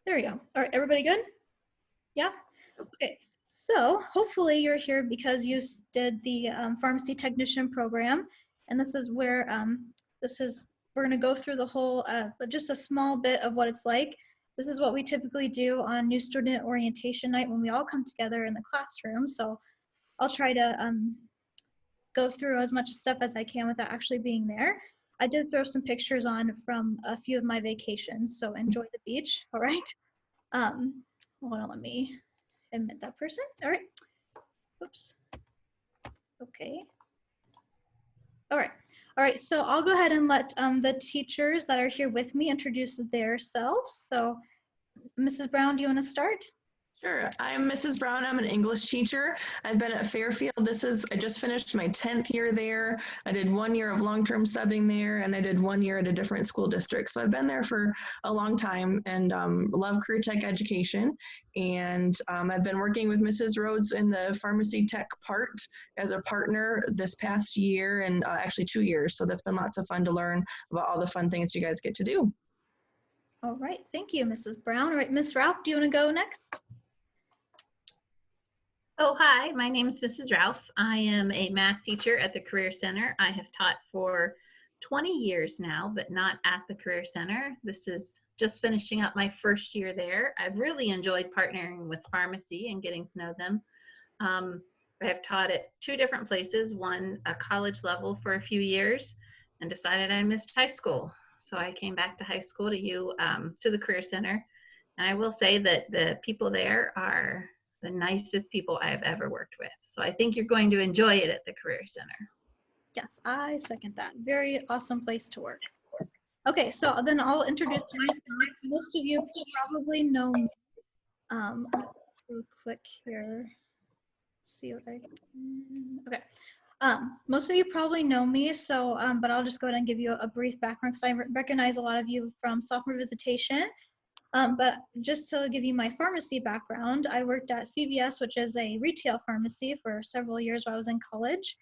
There we go. All right, everybody good? Yeah? Okay. So hopefully you're here because you did the pharmacy technician program. And this is where, we're gonna go through the whole, just a small bit of what it's like. This is what we typically do on new student orientation night when we all come together in the classroom. So I'll try to go through as much stuff as I can without actually being there. I did throw some pictures on from a few of my vacations, so enjoy the beach, all right? Hold on, let me admit that person. All right. Oops. Okay. All right. All right. So I'll go ahead and let the teachers that are here with me introduce themselves. So Mrs. Brown, do you want to start? Sure. I'm Mrs. Brown. I'm an English teacher. I've been at Fairfield. I just finished my 10th year there. I did 1 year of long-term subbing there, and I did 1 year at a different school district. So I've been there for a long time and love career tech education. And I've been working with Mrs. Rhodes in the pharmacy tech part as a partner this past year and actually 2 years. So that's been lots of fun to learn about all the fun things you guys get to do. All right. Thank you, Mrs. Brown. All right, Miss Ralph, do you want to go next? Oh, hi, my name is Mrs. Ralph. I am a math teacher at the Career Center. I have taught for 20 years now, but not at the Career Center. This is just finishing up my first year there. I've really enjoyed partnering with pharmacy and getting to know them. I have taught at 2 different places, one a college level for a few years and decided I missed high school. So I came back to high school to the Career Center. And I will say that the people there are the nicest people I've ever worked with. So I think you're going to enjoy it at the Career Center. Yes, I second that. Very awesome place to work. Okay, so then I'll introduce myself. Most of you probably know me. Real quick here. See what I can. Okay. Most of you probably know me, so but I'll just go ahead and give you a brief background because I recognize a lot of you from sophomore visitation. But just to give you my pharmacy background, I worked at CVS, which is a retail pharmacy, for several years while I was in college.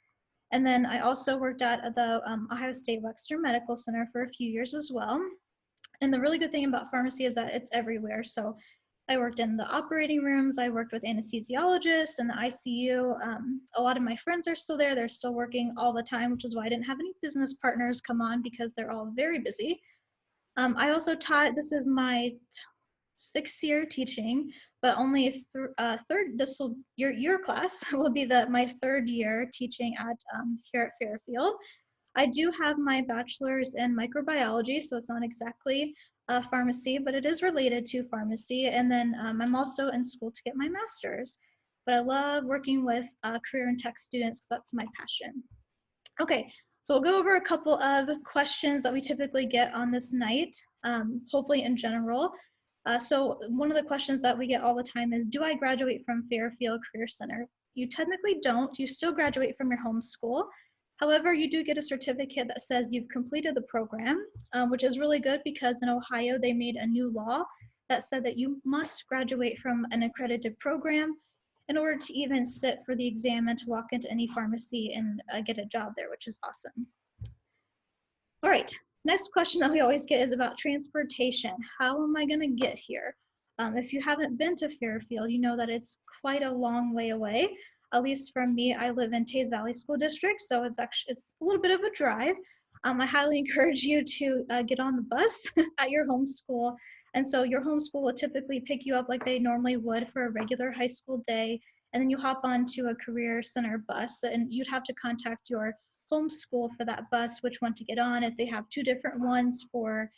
And then I also worked at the Ohio State Wexner Medical Center for a few years as well. And the really good thing about pharmacy is that it's everywhere. So I worked in the operating rooms, I worked with anesthesiologists in the ICU. A lot of my friends are still there. They're still working all the time, which is why I didn't have any business partners come on because they're all very busy. I also taught, this is my 6th year teaching, but only your class will be my 3rd year teaching at here at Fairfield. I do have my bachelor's in microbiology, so it's not exactly pharmacy, but it is related to pharmacy. And then I'm also in school to get my master's. But I love working with career and tech students because that's my passion. Okay, so we'll go over a couple of questions that we typically get on this night, hopefully in general. So one of the questions that we get all the time is, do I graduate from Fairfield Career Center? You technically don't. You still graduate from your home school. However, you do get a certificate that says you've completed the program, which is really good because in Ohio, they made a new law that said that you must graduate from an accredited program in order to even sit for the exam and to walk into any pharmacy and get a job there, which is awesome. All right, next question that we always get is about transportation. How am I gonna get here? If you haven't been to Fairfield, you know that it's quite a long way away. At least from me, I live in Tays Valley School District, so it's a little bit of a drive. I highly encourage you to get on the bus at your home school. And so your home school will typically pick you up like they normally would for a regular high school day. And then you hop onto a career center bus and you'd have to contact your home school for that bus, which one to get on. If they have 2 different ones for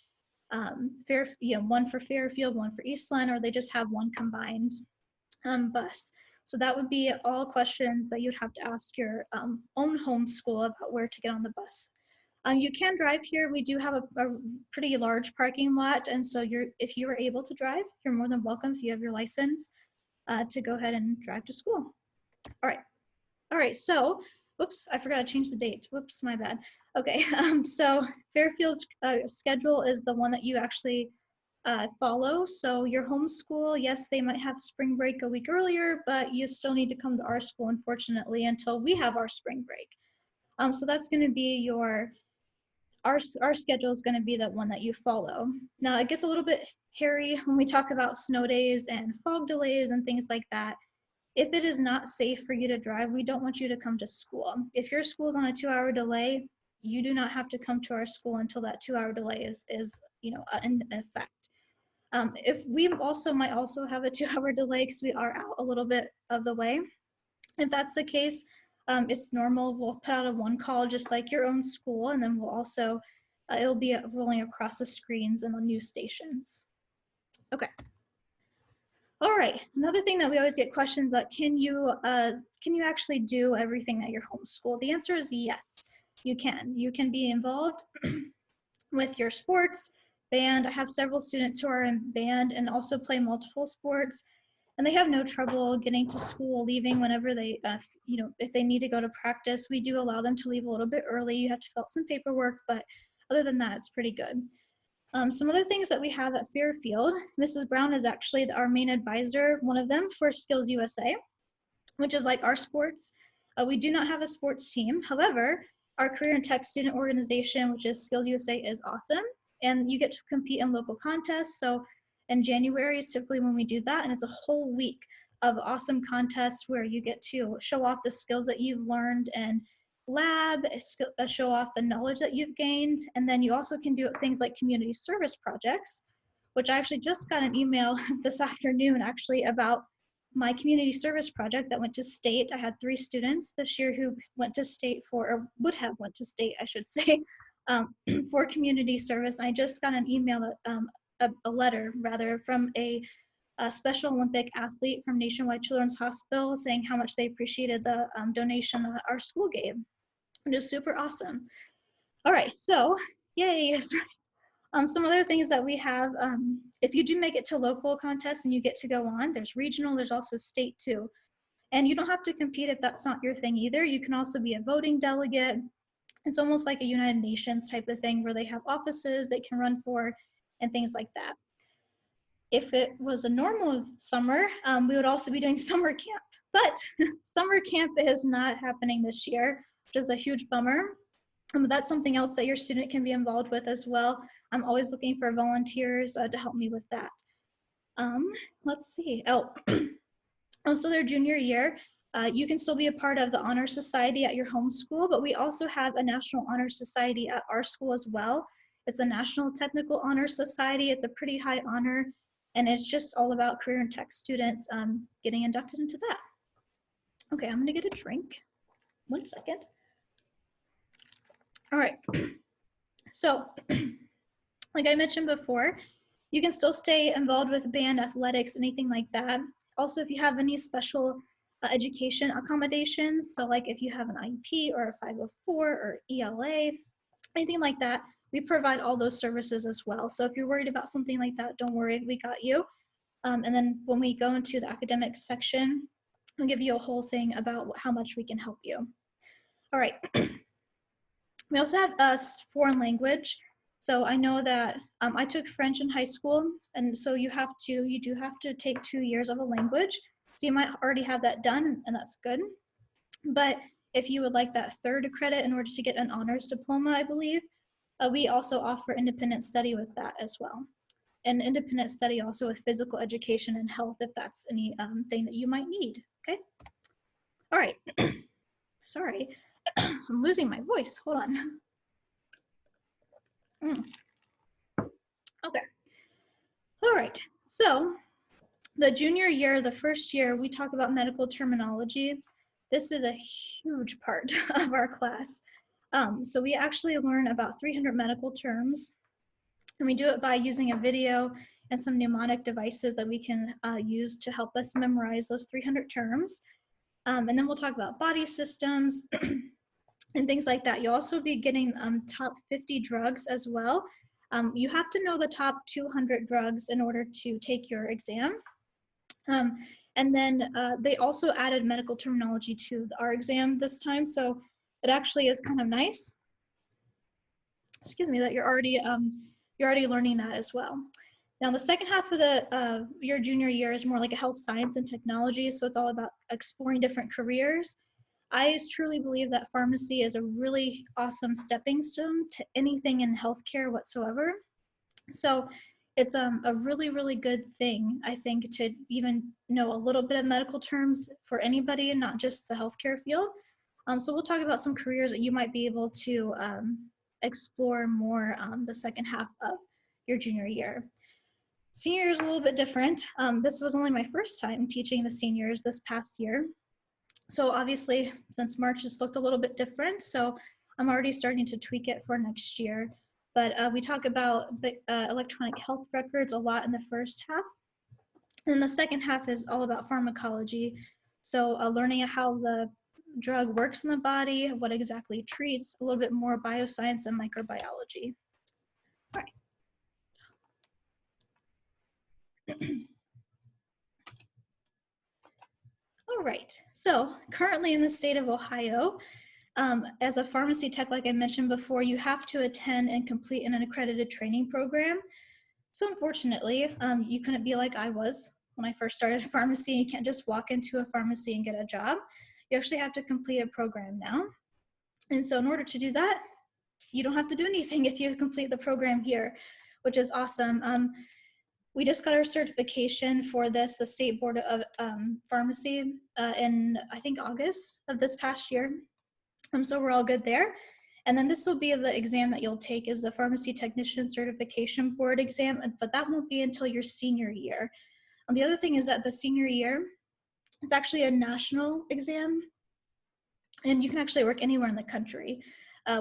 one for Fairfield, one for Eastland, or they just have one combined bus. So that would be all questions that you'd have to ask your own home school about where to get on the bus. You can drive here. We do have a pretty large parking lot, and so if you are able to drive, you're more than welcome if you have your license to go ahead and drive to school. All right. So, whoops, I forgot to change the date. Whoops, my bad. Okay, so Fairfield's schedule is the one that you actually follow. So your home school, yes, they might have spring break a week earlier, but you still need to come to our school, unfortunately, until we have our spring break. So that's going to be your our schedule is going to be the one that you follow. Now it gets a little bit hairy when we talk about snow days and fog delays and things like that. If it is not safe for you to drive, we don't want you to come to school. If your school is on a 2-hour delay, you do not have to come to our school until that 2-hour delay is in effect. If we might also have a 2-hour delay because we are out a little bit of the way. If that's the case, it's normal. We'll put out a one call just like your own school, and then we'll also, it'll be rolling across the screens and the news stations. Okay. All right, another thing that we always get questions on, can you actually do everything at your home school? The answer is yes, you can. You can be involved with your sports, band. I have several students who are in band and also play multiple sports, and they have no trouble getting to school, leaving whenever they, if they need to go to practice. We do allow them to leave a little bit early. You have to fill out some paperwork, but other than that, it's pretty good. Some other things that we have at Fairfield, Mrs. Brown is actually our main advisor, one of them, for Skills USA, which is like our sports. We do not have a sports team. However, our career and tech student organization, which is Skills USA, is awesome. And you get to compete in local contests. So in January is typically when we do that. And it's a whole week of awesome contests where you get to show off the skills that you've learned and lab, show off the knowledge that you've gained. And then you also can do things like community service projects, which I actually just got an email this afternoon actually about my community service project that went to state. I had 3 students this year who went to state or would have went to state, I should say, for community service. I just got an email, a letter rather, from a Special Olympic athlete from Nationwide Children's Hospital saying how much they appreciated the donation that our school gave, which is super awesome. All right, so yay. Some other things that we have, if you do make it to local contests and you get to go on, there's regional, there's also state too. And you don't have to compete if that's not your thing either. You can also be a voting delegate. It's almost like a United Nations type of thing where they have offices they can run for and things like that. If it was a normal summer, we would also be doing summer camp, but summer camp is not happening this year, which is a huge bummer. That's something else that your student can be involved with as well. I'm always looking for volunteers to help me with that. Let's see. So their junior year, you can still be a part of the Honor Society at your home school, but we also have a National Honor Society at our school as well. It's a National Technical Honor Society. It's a pretty high honor, and it's just all about career and tech students getting inducted into that. Okay, I'm gonna get a drink. 1 second. All right, so like I mentioned before, you can still stay involved with band, athletics, anything like that. Also, if you have any special education accommodations, so like if you have an IEP or a 504 or ELA, anything like that, we provide all those services as well. So if you're worried about something like that, don't worry, we got you. And then when we go into the academic section, I'll give you a whole thing about how much we can help you. All right. We also have foreign language. So I know that I took French in high school, and so you do have to take 2 years of a language. So you might already have that done, and that's good. But if you would like that 3rd credit in order to get an honors diploma, I believe, we also offer independent study with that as well. And independent study also with physical education and health, if that's any thing that you might need, okay? All right, sorry, I'm losing my voice, hold on. Okay, all right, so the junior year, the first year, we talk about medical terminology. This is a huge part of our class. So we actually learn about 300 medical terms, and we do it by using a video and some mnemonic devices that we can use to help us memorize those 300 terms. And then we'll talk about body systems and things like that. You'll also be getting top 50 drugs as well. You have to know the top 200 drugs in order to take your exam. And then they also added medical terminology to our exam this time, so it actually is kind of nice. Excuse me, that you're already learning that as well. Now the second half of your junior year is more like a health science and technology, so it's all about exploring different careers. I truly believe that pharmacy is a really awesome stepping stone to anything in healthcare whatsoever. So it's a really, really good thing, I think, to even know a little bit of medical terms for anybody, not just the healthcare field. So we'll talk about some careers that you might be able to explore more the second half of your junior year. Senior year is a little bit different. This was only my first time teaching the seniors this past year. So obviously, since March, it's looked a little bit different. So I'm already starting to tweak it for next year. But we talk about electronic health records a lot in the first half. And the second half is all about pharmacology. So learning how the drug works in the body, what exactly it treats, a little bit more bioscience and microbiology. All right. All right, so currently in the state of Ohio, as a pharmacy tech, like I mentioned before, you have to attend and complete an accredited training program. So unfortunately, you couldn't be like I was when I first started pharmacy. You can't just walk into a pharmacy and get a job. You actually have to complete a program now. And so in order to do that, you don't have to do anything if you complete the program here, which is awesome. We just got our certification for this, the State Board of Pharmacy, in I think August of this past year. So we're all good there. And then this will be the exam that you'll take is the Pharmacy Technician Certification Board exam, but that won't be until your senior year. And the other thing is that the senior year, it's actually a national exam, and you can actually work anywhere in the country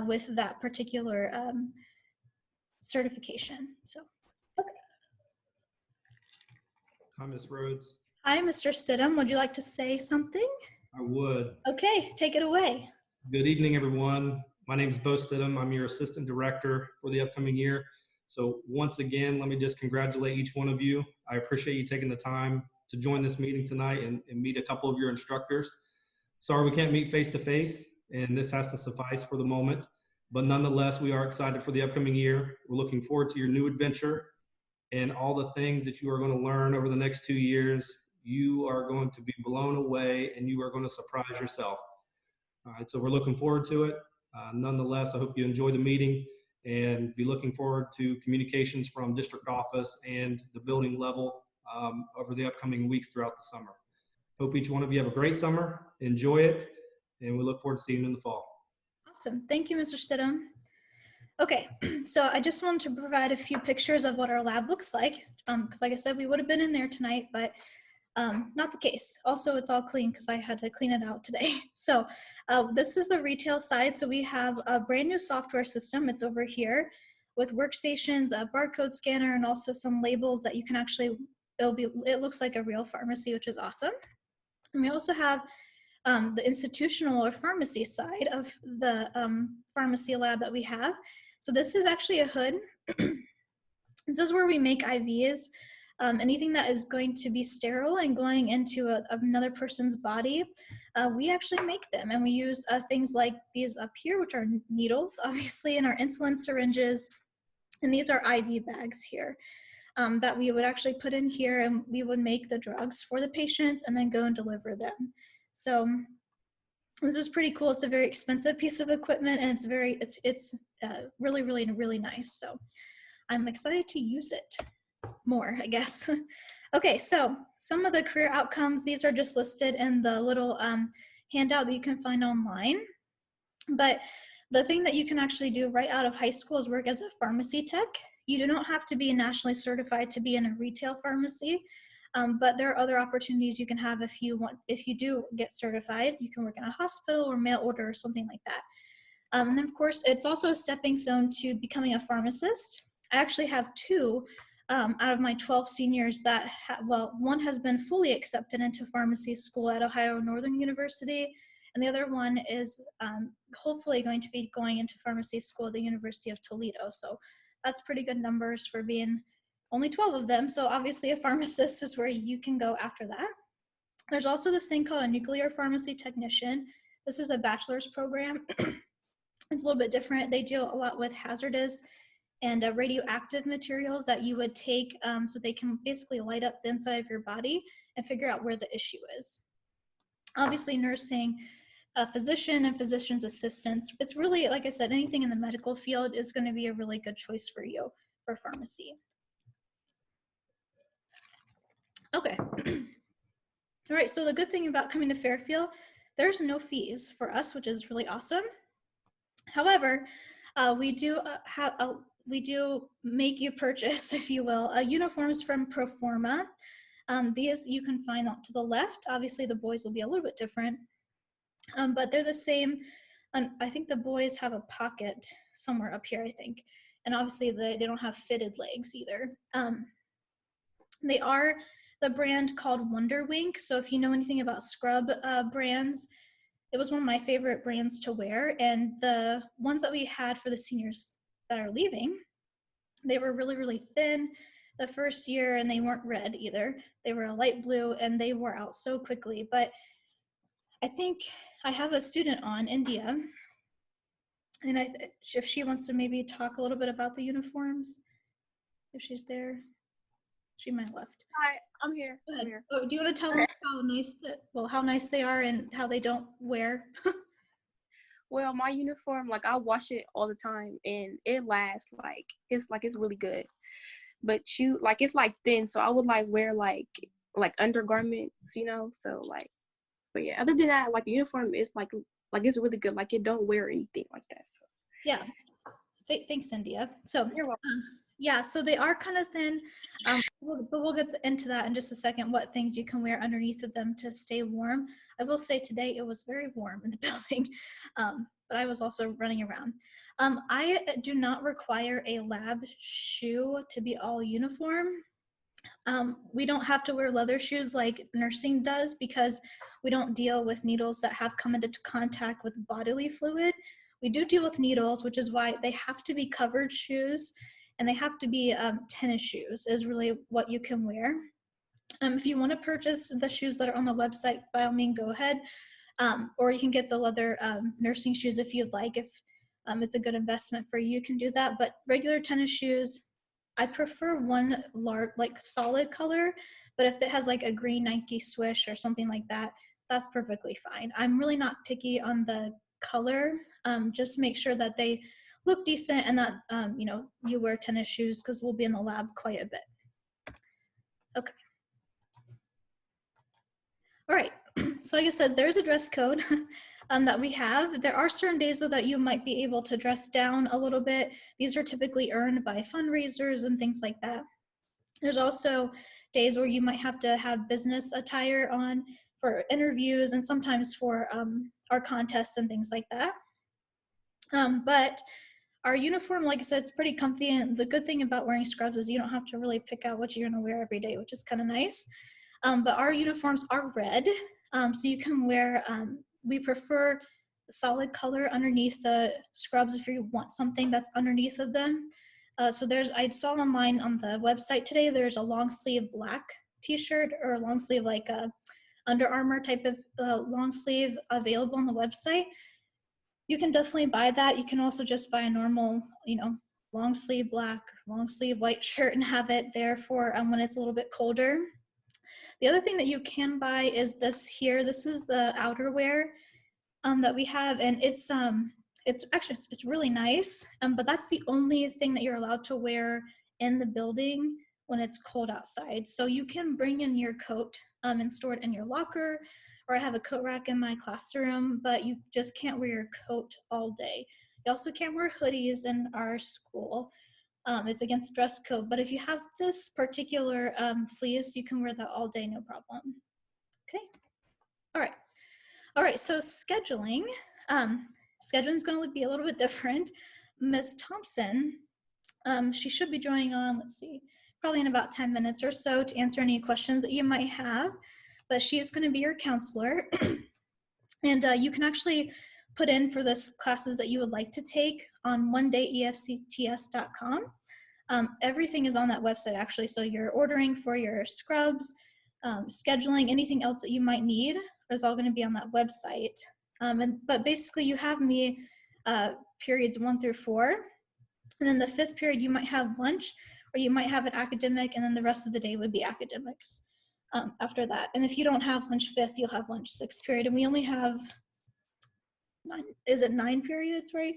with that particular certification. So, okay. Hi, Ms. Rhodes. Hi, Mr. Stidham. Would you like to say something? I would. Okay, take it away. Good evening, everyone. My name is Bo Stidham. I'm your assistant director for the upcoming year. So once again, let me just congratulate each one of you. I appreciate you taking the time to join this meeting tonight and meet a couple of your instructors. Sorry we can't meet face to face, and this has to suffice for the moment. But nonetheless, we are excited for the upcoming year. We're looking forward to your new adventure and all the things that you are going to learn over the next 2 years. You are going to be blown away, and you are going to surprise yourself. All right, so we're looking forward to it. Nonetheless, I hope you enjoy the meeting and be looking forward to communications from district office and the building level over the upcoming weeks throughout the summer. Hope each one of you have a great summer, enjoy it, and we look forward to seeing you in the fall. Awesome, thank you, Mr. Stidham. Okay, so I just wanted to provide a few pictures of what our lab looks like, because like I said, we would have been in there tonight, but not the case. Also, it's all clean because I had to clean it out today. So this is the retail side. So we have a brand new software system. It's over here with workstations, a barcode scanner, and also some labels that you can actually, it looks like a real pharmacy, which is awesome. And we also have the institutional or pharmacy side of the pharmacy lab that we have. So this is actually a hood. This is where we make IVs. Anything that is going to be sterile and going into another person's body, we actually make them, and we use things like these up here, which are needles, obviously, and our insulin syringes, and these are IV bags here that we would actually put in here, and we would make the drugs for the patients and then go and deliver them. So this is pretty cool. It's a very expensive piece of equipment, and it's really, really, really nice. So I'm excited to use it more, I guess. Okay, so some of the career outcomes, these are just listed in the little handout that you can find online. But the thing that you can actually do right out of high school is work as a pharmacy tech. You do not have to be nationally certified to be in a retail pharmacy, but there are other opportunities you can have if you do get certified. You can work in a hospital or mail order or something like that. And then of course, it's also a stepping stone to becoming a pharmacist. I actually have two out of my 12 seniors that, one has been fully accepted into pharmacy school at Ohio Northern University, and the other one is hopefully going to be going into pharmacy school at the University of Toledo. So that's pretty good numbers for being only 12 of them. So obviously a pharmacist is where you can go after that. There's also this thing called a nuclear pharmacy technician. This is a bachelor's program. It's a little bit different. They deal a lot with hazardous and radioactive materials that you would take so they can basically light up the inside of your body and figure out where the issue is. Obviously nursing, a physician and physician's assistants. It's really, like I said, anything in the medical field is going to be a really good choice for you for pharmacy. Okay. All right, so the good thing about coming to Fairfield, there's no fees for us, which is really awesome. However, we do make you purchase, if you will, uniforms from Proforma. These you can find out to the left. Obviously, the boys will be a little bit different, but they're the same. And I think the boys have a pocket somewhere up here, I think. And obviously, they don't have fitted legs either. They are the brand called Wonder Wink. So if you know anything about scrub brands, it was one of my favorite brands to wear. And the ones that we had for the seniors that are leaving, they were really, really thin the first year, and they weren't red either. They were a light blue, and they wore out so quickly. But I think I have a student on, India, and if she wants to maybe talk a little bit about the uniforms, if she's there. She might have left. Hi, I'm here. Go ahead. I'm here. Oh, do you want to tell them how nice they are and how they don't wear? Well, my uniform, like I wash it all the time and it lasts it's really good. But it's like thin, so I would like wear like undergarments, so but yeah, other than that, like the uniform is like it's really good. Like it don't wear anything like that. So Yeah. Thanks, India. So you're welcome. yeah, so they are kind of thin, but we'll get into that in just a second, what things you can wear underneath of them to stay warm. I will say today it was very warm in the building, but I was also running around. I do not require a lab shoe to be all uniform. We don't have to wear leather shoes like nursing does because we don't deal with needles that have come into contact with bodily fluid. We do deal with needles, which is why they have to be covered shoes. And they have to be tennis shoes is really what you can wear. If you want to purchase the shoes that are on the website, by all means, go ahead. Or you can get the leather nursing shoes if you'd like. If it's a good investment for you, you can do that. But regular tennis shoes, I prefer one solid color. But if it has like a green Nike swish or something like that, that's perfectly fine. I'm really not picky on the color. Just make sure that they look decent and that, you wear tennis shoes because we'll be in the lab quite a bit. Okay. All right. So like I said, there's a dress code that we have. There are certain days though that you might be able to dress down a little bit. These are typically earned by fundraisers and things like that. There's also days where you might have to have business attire on for interviews and sometimes for our contests and things like that. But our uniform, like I said, it's pretty comfy, and the good thing about wearing scrubs is you don't have to really pick out what you're gonna wear every day, which is kind of nice. But our uniforms are red, so you can wear, we prefer solid color underneath the scrubs if you want something that's underneath of them. So I saw online on the website today, there's a long sleeve black t-shirt or a long sleeve like a Under Armour type of long sleeve available on the website. You can definitely buy that. You can also just buy a normal, long sleeve black, long sleeve white shirt and have it there for when it's a little bit colder. The other thing that you can buy is this here. This is the outerwear that we have, and it's really nice. But that's the only thing that you're allowed to wear in the building when it's cold outside. So you can bring in your coat and store it in your locker, or I have a coat rack in my classroom, but you just can't wear your coat all day. You also can't wear hoodies in our school. It's against dress code, but if you have this particular fleece, you can wear that all day, no problem. Okay, all right, so scheduling. Scheduling is going to be a little bit different. Ms. Thompson, she should be joining on, let's see, probably in about 10 minutes or so to answer any questions that you might have, but she is going to be your counselor. And you can actually put in for the classes that you would like to take on onedayefcts.com. Everything is on that website actually, so you're ordering for your scrubs, scheduling, anything else that you might need is all going to be on that website. But basically you have me periods 1 through 4, and then the 5th period you might have lunch, or you might have an academic, and then the rest of the day would be academics after that. And if you don't have lunch 5th, you'll have lunch 6th period, and we only have is it 9 periods, right?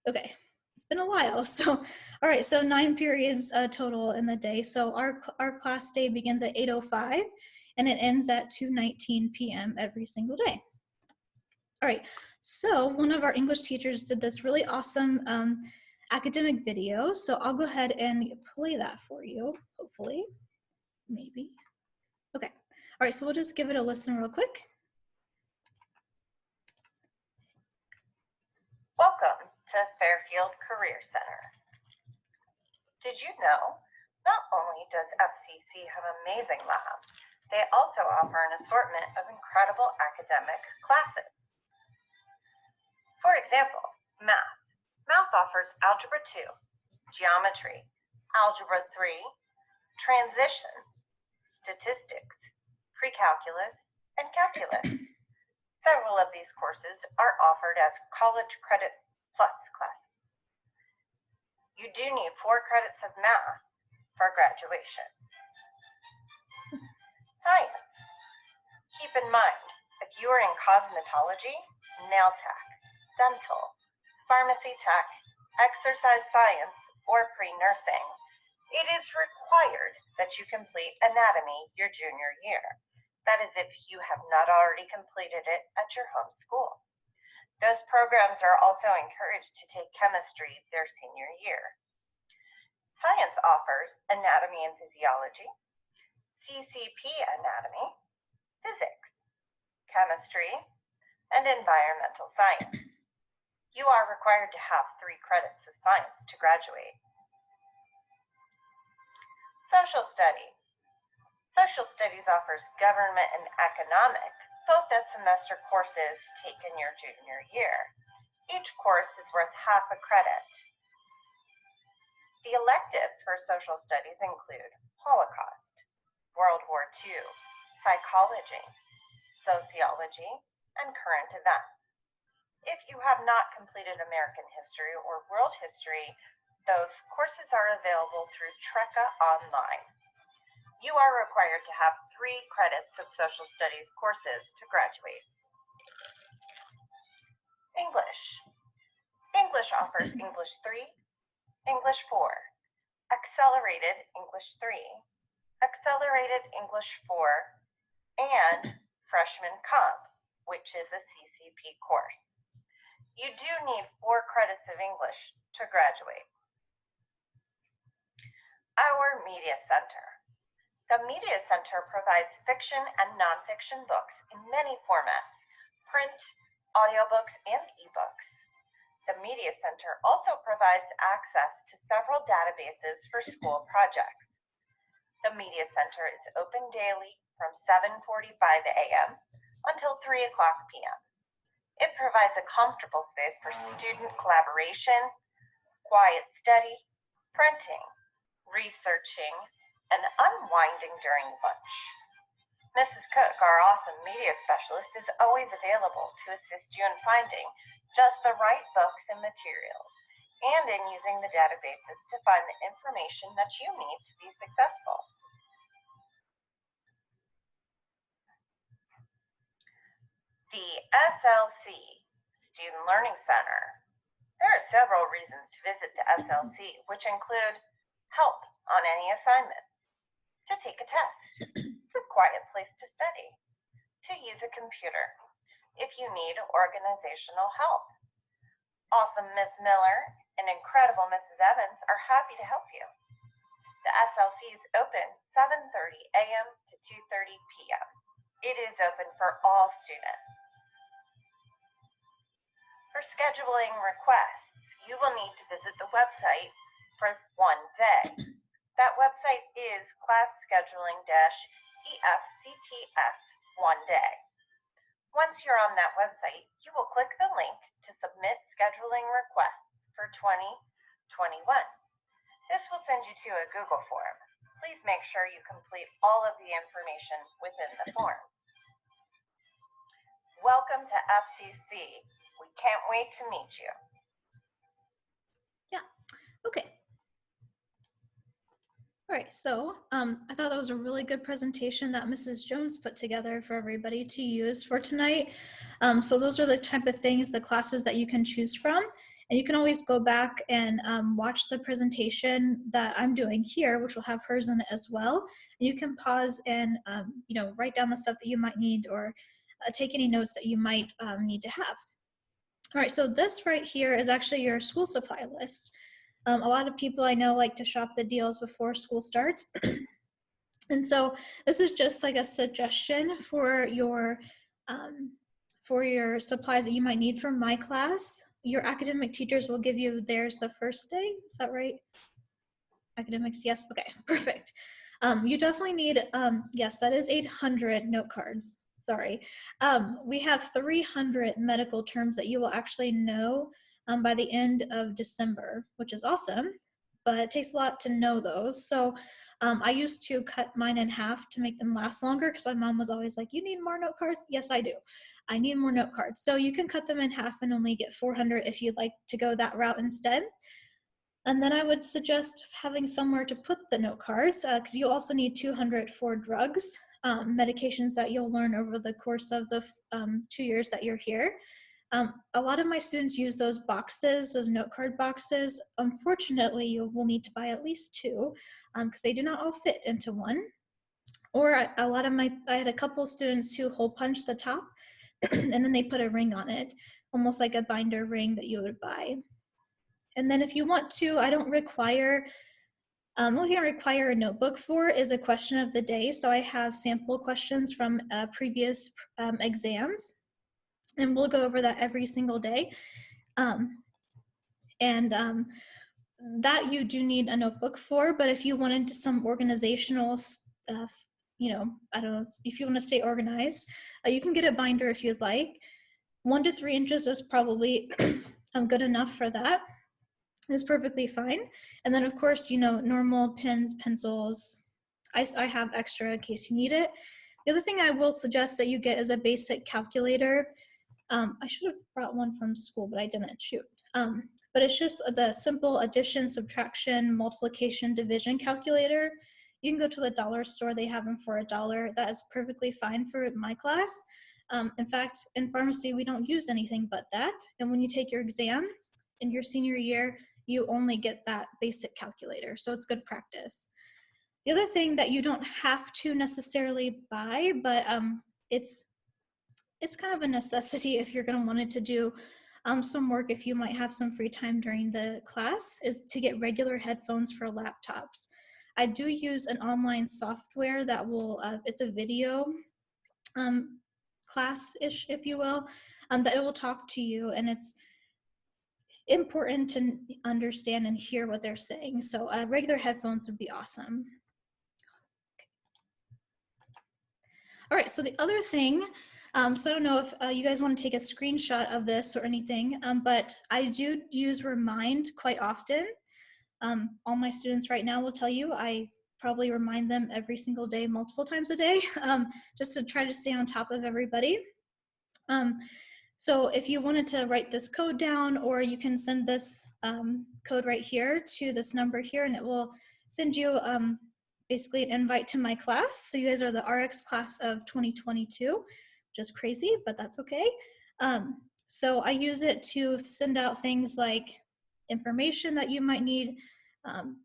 Okay, it's been a while. So, all right, so 9 periods total in the day. So our class day begins at 8:05 and it ends at 2:19 p.m. every single day. All right, so one of our English teachers did this really awesome academic video. So I'll go ahead and play that for you, hopefully, maybe. Okay, all right, so we'll just give it a listen real quick. Welcome to Fairfield Career Center. Did you know, not only does FCC have amazing labs, they also offer an assortment of incredible academic classes. For example, math. Math offers Algebra 2, Geometry, Algebra 3, Transitions, Statistics, Pre-Calculus, and Calculus. Several of these courses are offered as college credit plus classes. You do need 4 credits of math for graduation. Science. Keep in mind, if you are in cosmetology, nail tech, dental, pharmacy tech, exercise science, or pre-nursing, it is required that you complete anatomy your junior year. That is if you have not already completed it at your home school. Those programs are also encouraged to take chemistry their senior year. Science offers anatomy and physiology, CCP anatomy, physics, chemistry, and environmental science. You are required to have 3 credits of science to graduate. Social studies. Social Studies offers government and economic, both as semester courses taken your junior year. Each course is worth half a credit. The electives for Social Studies include Holocaust, World War II, Psychology, Sociology, and Current Events. If you have not completed American History or World History, those courses are available through Trekka Online. You are required to have 3 credits of social studies courses to graduate. English. English offers English 3, English 4, Accelerated English 3, Accelerated English 4, and Freshman Comp, which is a CCP course. You do need 4 credits of English to graduate. Our Media Center. The Media Center provides fiction and nonfiction books in many formats, print, audiobooks, and ebooks. The Media Center also provides access to several databases for school projects. The Media Center is open daily from 7:45 a.m. until 3 o'clock p.m. It provides a comfortable space for student collaboration, quiet study, printing, researching, and unwinding during lunch. Mrs. Cook, our awesome media specialist, is always available to assist you in finding just the right books and materials, and in using the databases to find the information that you need to be successful. The SLC, Student Learning Center. There are several reasons to visit the SLC, which include help on any assignments, to take a test, it's a quiet place to study, to use a computer, if you need organizational help. Awesome Ms. Miller and incredible Mrs. Evans are happy to help you. The SLC is open 7:30 a.m. to 2:30 p.m. It is open for all students. For scheduling requests, you will need to visit the website for one day. That website is class-scheduling-EFCTS one day. Once you're on that website, you will click the link to submit scheduling requests for 2021. This will send you to a Google form. Please make sure you complete all of the information within the form. Welcome to FCC. We can't wait to meet you. Yeah, okay. All right, so I thought that was a really good presentation that Mrs. Jones put together for everybody to use for tonight. So those are the type of things, the classes that you can choose from. And you can always go back and watch the presentation that I'm doing here, which will have hers in it as well. And you can pause and write down the stuff that you might need, or take any notes that you might need to have. All right, so this right here is actually your school supply list. A lot of people I know like to shop the deals before school starts. And so this is just like a suggestion for your supplies that you might need for my class. Your academic teachers will give you theirs the first day. Is that right? Academics, yes. Okay, perfect. You definitely need, yes, that is 800 note cards. Sorry. We have 300 medical terms that you will actually know by the end of December, which is awesome, but it takes a lot to know those. So I used to cut mine in half to make them last longer, because my mom was always like, you need more note cards? Yes, I do. I need more note cards. So you can cut them in half and only get 400 if you'd like to go that route instead. And then I would suggest having somewhere to put the note cards, because you also need 200 for drugs, medications that you'll learn over the course of the 2 years that you're here. A lot of my students use those boxes, those note card boxes. Unfortunately, you will need to buy at least 2, because they do not all fit into one. Or I had a couple students who hole punch the top and then they put a ring on it, almost like a binder ring that you would buy. And then if you want to, I don't require, what you require a notebook for is a question of the day. So I have sample questions from previous exams, and we'll go over that every single day. That you do need a notebook for, but if you wanted some organizational stuff, I don't know, if you want to stay organized, you can get a binder if you'd like. 1 to 3 inches is probably good enough for that. It's perfectly fine. And then of course, normal pens, pencils, I have extra in case you need it. The other thing I will suggest that you get is a basic calculator. I should have brought one from school, but I didn't, shoot. But it's just the simple addition, subtraction, multiplication, division calculator. You can go to the dollar store, they have them for $1. That is perfectly fine for my class. In fact, in pharmacy, we don't use anything but that. And when you take your exam in your senior year, you only get that basic calculator. So it's good practice. The other thing that you don't have to necessarily buy, but it's kind of a necessity if you're going to want to do some work, if you might have some free time during the class, is to get regular headphones for laptops. I do use an online software that will, it's a video class-ish, if you will, that it will talk to you, and it's important to understand and hear what they're saying. So regular headphones would be awesome. All right, so the other thing, so I don't know if you guys want to take a screenshot of this or anything, but I do use Remind quite often. All my students right now will tell you I probably remind them every single day, multiple times a day, just to try to stay on top of everybody. So if you wanted to write this code down, or you can send this code right here to this number here, and it will send you basically an invite to my class. So you guys are the RX class of 2022, which is crazy, but that's okay. So I use it to send out things like information that you might need,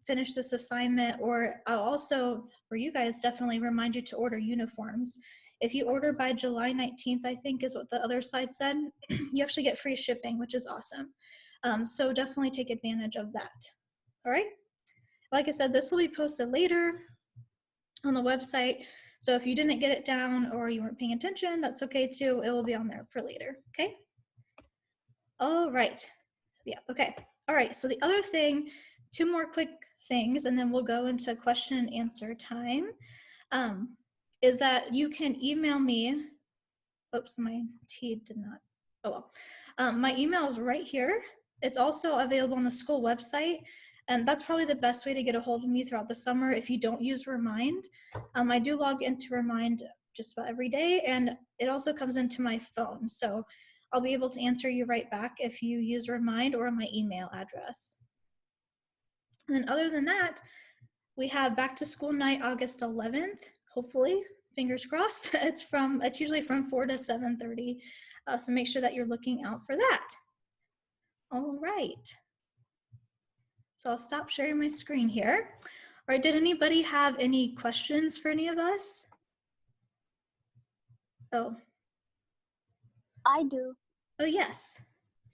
finish this assignment, or I'll also, for you guys, definitely remind you to order uniforms. If you order by July 19th, I think is what the other slide said, you actually get free shipping, which is awesome. So definitely take advantage of that. All right. Like I said, this will be posted later on the website. So if you didn't get it down or you weren't paying attention, that's okay too. It will be on there for later. Okay. All right. Yeah. Okay. All right. So the other thing, 2 more quick things, and then we'll go into question and answer time. Is that you can email me. Oops, my T did not. Oh well. My email is right here. It's also available on the school website, and that's probably the best way to get a hold of me throughout the summer if you don't use Remind. I do log into Remind just about every day, and it also comes into my phone. So I'll be able to answer you right back if you use Remind or my email address. And then other than that, We have back to school night, August 11th, hopefully, fingers crossed. It's usually from 4 to 7:30. So make sure that you're looking out for that. All right. So I'll stop sharing my screen here. All right, did anybody have any questions for any of us? Oh, I do. oh yes.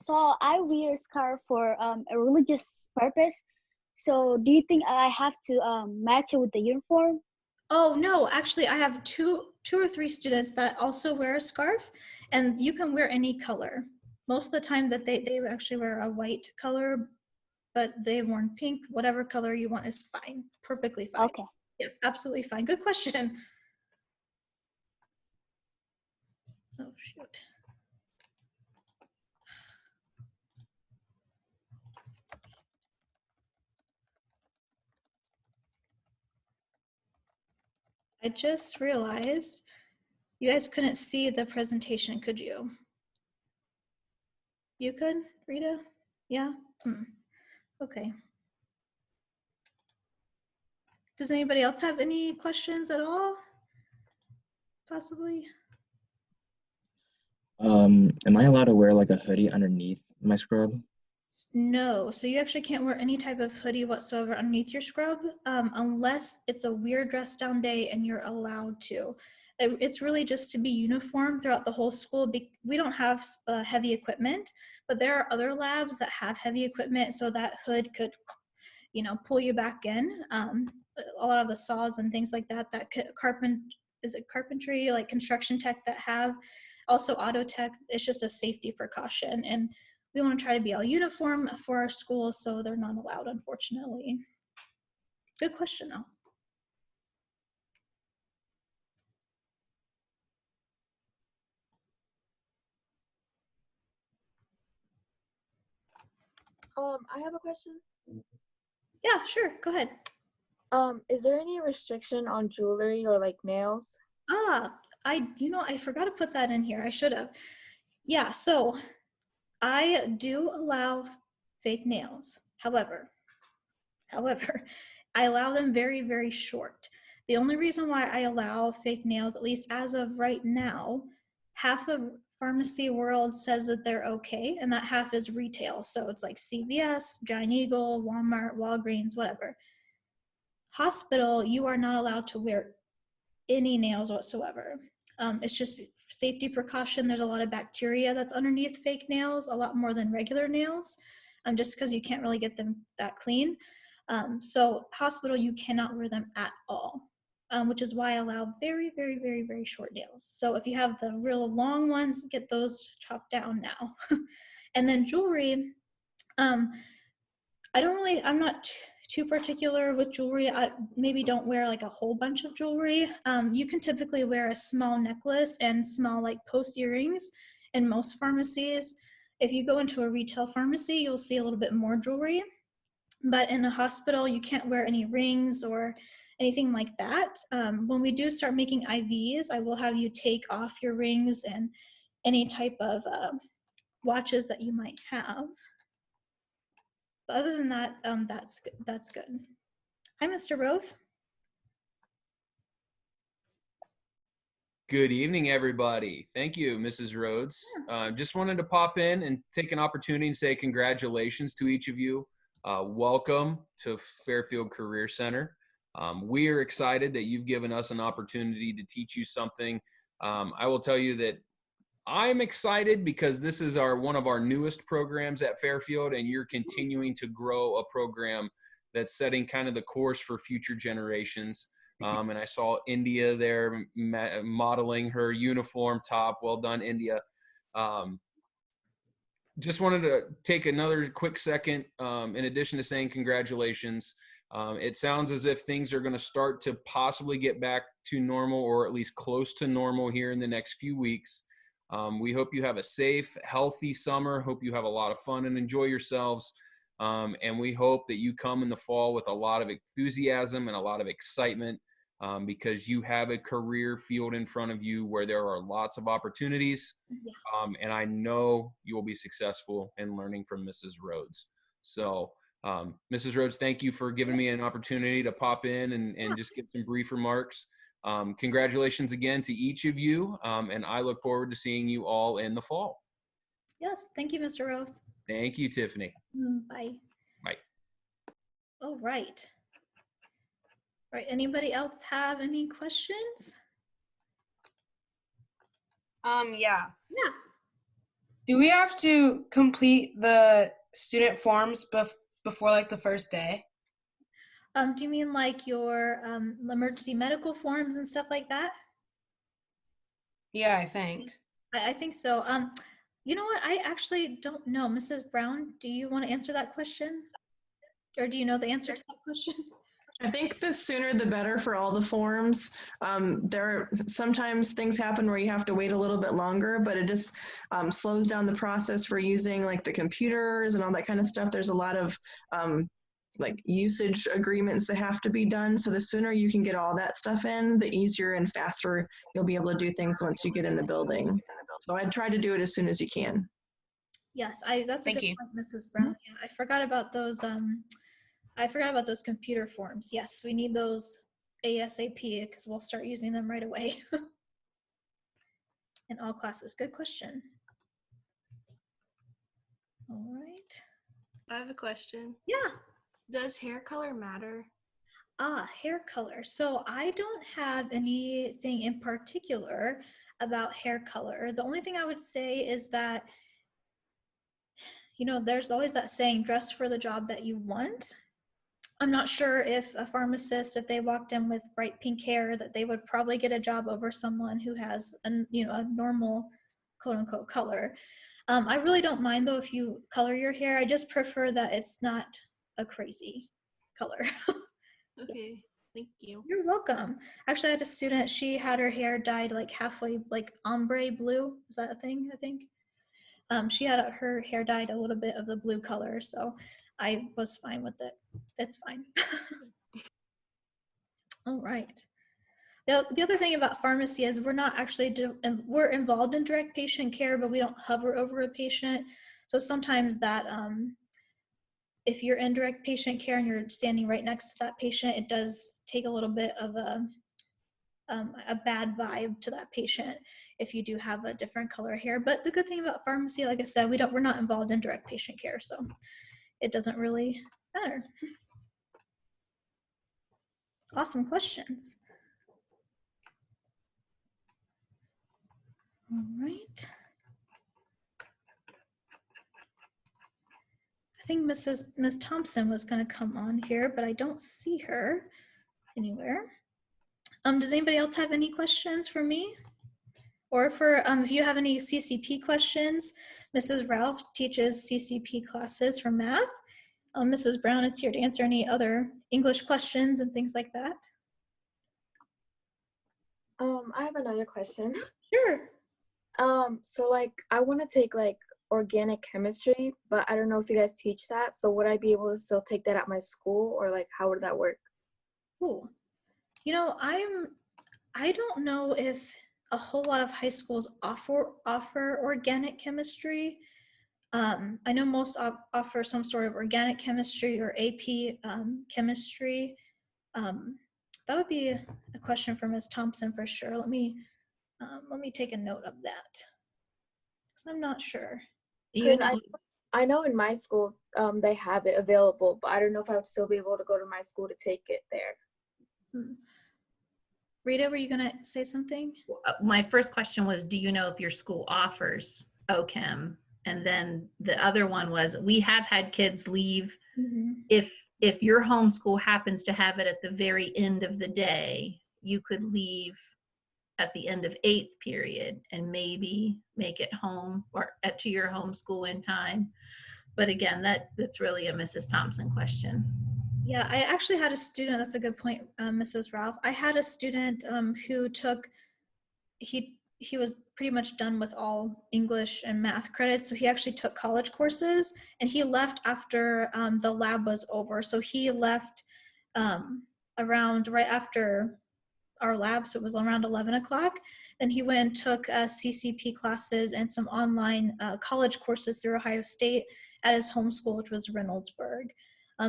So I wear a scarf for a religious purpose. So do you think I have to match it with the uniform? Oh no, actually I have two or three students that also wear a scarf, and you can wear any color. Most of the time that they actually wear a white color, but they've worn pink. Whatever color you want is fine, perfectly fine. Okay. Yep, absolutely fine. Good question. Oh shoot. I just realized you guys couldn't see the presentation, could you? You could, Rita? Yeah? Okay. Does anybody else have any questions at all? Possibly? Am I allowed to wear like a hoodie underneath my scrub? No, so you actually can't wear any type of hoodie whatsoever underneath your scrub, unless it's a weird dress down day and you're allowed to. It's really just to be uniform throughout the whole school. We don't have heavy equipment, but there are other labs that have heavy equipment, so that hood could, pull you back in. A lot of the saws and things like that, carpentry, like construction tech that have, also auto tech, it's just a safety precaution. And we want to try to be all uniform for our school, so they're not allowed, unfortunately. Good question, though. I have a question. Yeah, sure. Go ahead. Is there any restriction on jewelry or like nails? I forgot to put that in here. I should have. Yeah, so I do allow fake nails. However, I allow them very, very short. The only reason why I allow fake nails, at least as of right now, half of pharmacy world says that they're okay, and that half is retail. So it's like CVS, Giant Eagle, Walmart, Walgreens, whatever. Hospital, you are not allowed to wear any nails whatsoever. It's just safety precaution. There's a lot of bacteria that's underneath fake nails, a lot more than regular nails, just because you can't really get them that clean. So hospital, you cannot wear them at all, which is why I allow very, very, very, very short nails. So if you have the real long ones, get those chopped down now. And then jewelry, I'm not too particular with jewelry. I maybe don't wear like a whole bunch of jewelry. You can typically wear a small necklace and small like post earrings in most pharmacies. If you go into a retail pharmacy, you'll see a little bit more jewelry. But in a hospital, you can't wear any rings or anything like that. When we do start making IVs, I will have you take off your rings and any type of watches that you might have. But other than that, that's good. Hi, Mr. Roth. Good evening, everybody. Thank you, Mrs. Rhodes. Just wanted to pop in and take an opportunity and say congratulations to each of you. Welcome to Fairfield Career Center. We are excited that you've given us an opportunity to teach you something. I will tell you that I'm excited because this is one of our newest programs at Fairfield, and you're continuing to grow a program that's setting kind of the course for future generations. And I saw India there modeling her uniform top. Well done, India. Just wanted to take another quick second, in addition to saying congratulations. It sounds as if things are going to start to possibly get back to normal, or at least close to normal here in the next few weeks. We hope you have a safe, healthy summer. Hope you have a lot of fun and enjoy yourselves. And we hope that you come in the fall with a lot of enthusiasm and a lot of excitement, because you have a career field in front of you where there are lots of opportunities. And I know you will be successful in learning from Mrs. Rhodes. So Mrs. Rhodes, thank you for giving me an opportunity to pop in and just give some brief remarks. Congratulations again to each of you, and I look forward to seeing you all in the fall. Yes, thank you, Mr. Roth. Thank you, Tiffany. Bye. Bye. All right. All right, anybody else have any questions? Yeah. Yeah. Do we have to complete the student forms before like the first day? Do you mean like your emergency medical forms and stuff like that? Yeah, I think. I think so. You know what? I actually don't know. Mrs. Brown, do you want to answer that question? Or do you know the answer to that question? I think the sooner the better for all the forms. There are sometimes things happen where you have to wait a little bit longer, but it just slows down the process for using like the computers and all that kind of stuff. There's a lot of like usage agreements that have to be done. So the sooner you can get all that stuff in, the easier and faster you'll be able to do things once you get in the building. So I'd try to do it as soon as you can. Yes, that's a Thank good you. point, Mrs. Brown. Yeah, I forgot about those. I forgot about those computer forms. Yes, we need those ASAP because we'll start using them right away in all classes. Good question. All right. I have a question. Yeah. Does hair color matter? Hair color. So I don't have anything in particular about hair color. The only thing I would say is that, you know, there's always that saying, dress for the job that you want. I'm not sure if a pharmacist, if they walked in with bright pink hair, that they would probably get a job over someone who has a normal quote unquote color. I really don't mind though if you color your hair. I just prefer that it's not a crazy color. Okay, thank you. You're welcome. Actually, I had a student, she had her hair dyed like halfway like ombre blue. Is that a thing, I think? She had her hair dyed a little bit of the blue color, so I was fine with it. It's fine. All right. The other thing about pharmacy is we're not actually, we're involved in direct patient care, but we don't hover over a patient. So sometimes that, if you're in direct patient care and you're standing right next to that patient, it does take a little bit of a bad vibe to that patient if you do have a different color hair. But the good thing about pharmacy, like I said, we're not involved in direct patient care, so it doesn't really matter. Awesome questions. All right. I think Ms. Thompson was going to come on here, but I don't see her anywhere. Does anybody else have any questions for me? Or for if you have any CCP questions, Mrs. Ralph teaches CCP classes for math. Mrs. Brown is here to answer any other English questions and things like that. I have another question. Sure. So like I want to take like organic chemistry, but I don't know if you guys teach that. So would I be able to still take that at my school, or like how would that work? Cool. You know, I don't know if a whole lot of high schools offer organic chemistry. I know most offer some sort of organic chemistry or AP chemistry. That would be a question for Ms. Thompson for sure. Let me take a note of that, because I'm not sure. I know in my school they have it available, but I don't know if I would still be able to go to my school to take it there. Rita, were you gonna say something? My first question was, do you know if your school offers OChem? And then the other one was, we have had kids leave. If your homeschool happens to have it at the very end of the day, you could leave at the end of 8th period and maybe make it home or to your homeschool in time. But again, that's really a Mrs. Thompson question. Yeah, I actually had a student, that's a good point, Mrs. Ralph. I had a student who took, he was pretty much done with all English and math credits, so he actually took college courses, and he left after the lab was over. So he left around right after our lab, so it was around 11 o'clock. Then he went and took CCP classes and some online college courses through Ohio State at his home school, which was Reynoldsburg.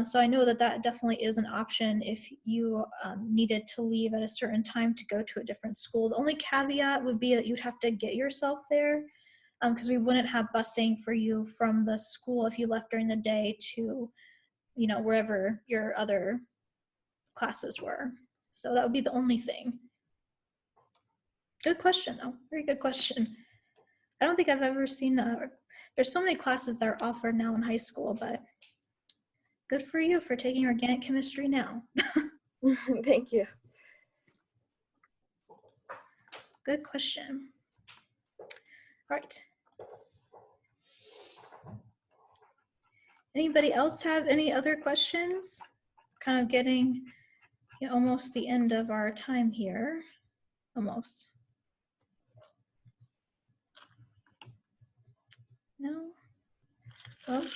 So I know that that definitely is an option if you needed to leave at a certain time to go to a different school. The only caveat would be that you'd have to get yourself there, because we wouldn't have busing for you from the school if you left during the day to, you know, wherever your other classes were. So that would be the only thing. Good question, though. Very good question. I don't think I've ever seen, there's so many classes that are offered now in high school, but good for you for taking organic chemistry now. Thank you. Good question. All right. Anybody else have any other questions? Kind of getting, you know, almost the end of our time here. Almost. No? Well,